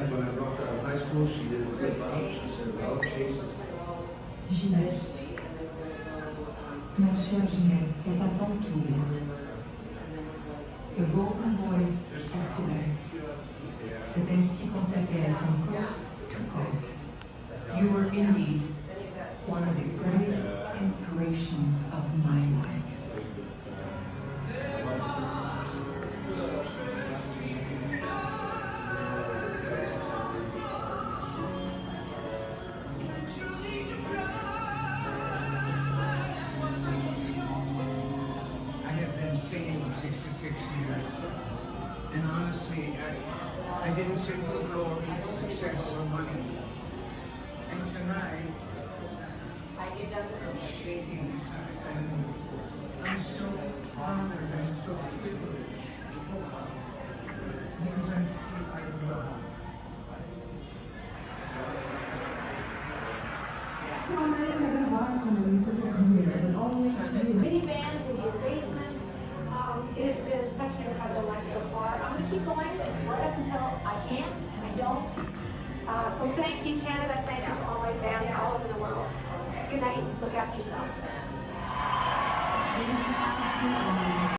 had when I dropped out of high school. She did flip out. She said, "Well, Jason." Ginette. Ma chère Ginette, c'est à ton tour. The golden voice of Quebec. C'est ainsi qu'on t'appelle from coast to coast. You were indeed one of the greatest inspirations of my life. Singing for 66 years, and honestly, I didn't sing for glory, success, or money. And tonight, I'm shaking inside, and I'm so honored and so privileged because I feel I belong. So many have embarked on a musical career, but only minivans into your basements. It has been such an incredible life so far. I'm going to keep going right up until I can't and I don't. So thank you, Canada. Thank you to all my fans all over the world. Good night. Look after yourselves. it is an absolute honor.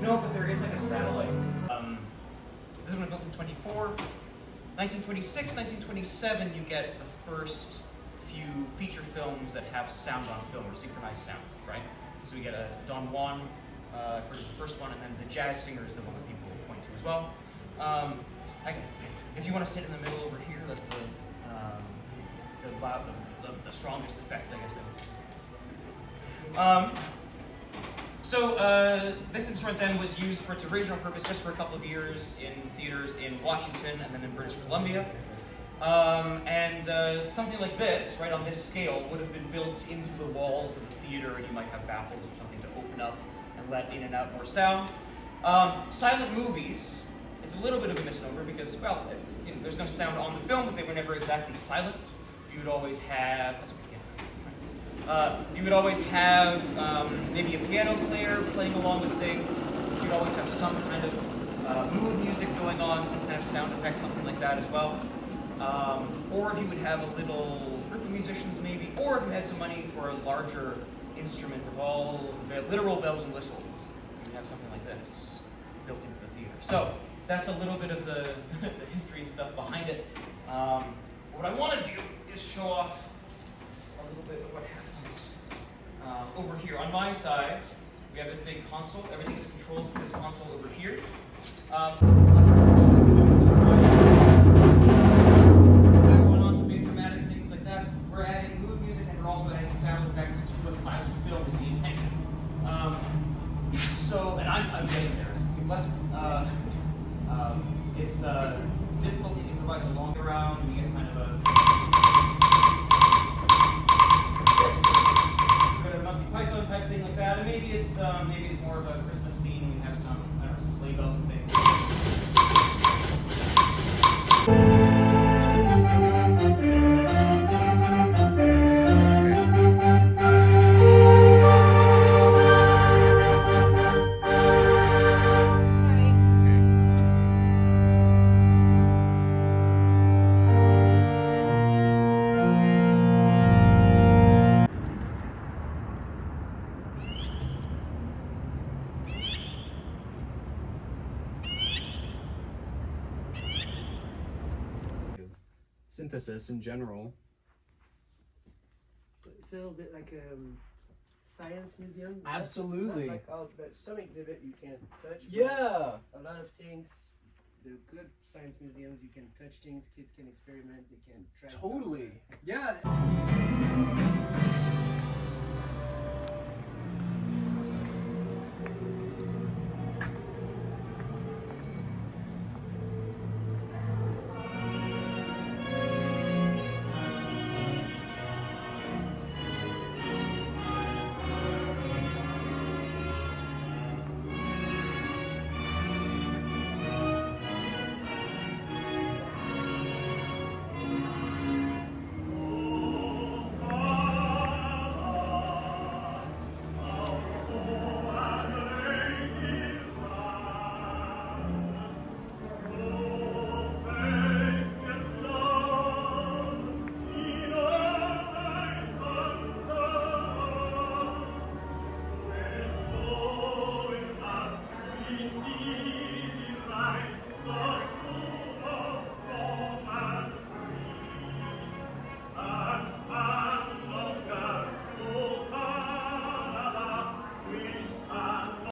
No, but there is like a satellite. This one was built in 1926, 1927, you get the first few feature films that have sound on film, or synchronized sound, right? So we get a Don Juan for the first one, and then The Jazz Singer is the one that people point to as well. I guess if you want to sit in the middle over here, that's the strongest effect, I guess. So this instrument then was used for its original purpose just for a couple of years in theaters in Washington and then in British Columbia. Something like this, right on this scale, would have been built into the walls of the theater, and you might have baffles or something to open up and let in and out more sound. Silent movies, it's a little bit of a misnomer because, well, there's no sound on the film, but they were never exactly silent. You would always have, maybe a piano player playing along with things. You'd always have some kind of mood music going on, some kind of sound effects, something like that as well. Or if you would have a little group of musicians maybe, or if you had some money for a larger instrument with all the literal bells and whistles, you'd have something like this. built into the theater. So that's a little bit of the, the history and stuff behind it. What I want to do is show off a little bit of what happens over here. On my side, we have this big console. Everything is controlled from this console over here. Going on some big dramatic things like that. We're adding mood music and we're also adding sound effects to a silent film is the intention. And I'm getting there. It's difficult to improvise along around. We get kind of a Monty Python type thing like that, and maybe it's more of a Christmas scene. We have some sleigh bells and things. Synthesis in general. It's a little bit like a science museum. Absolutely. Not like all, but some exhibit you can touch. Yeah. A lot of things. The good science museums, you can touch things. Kids can experiment. They can try. Totally. Yeah.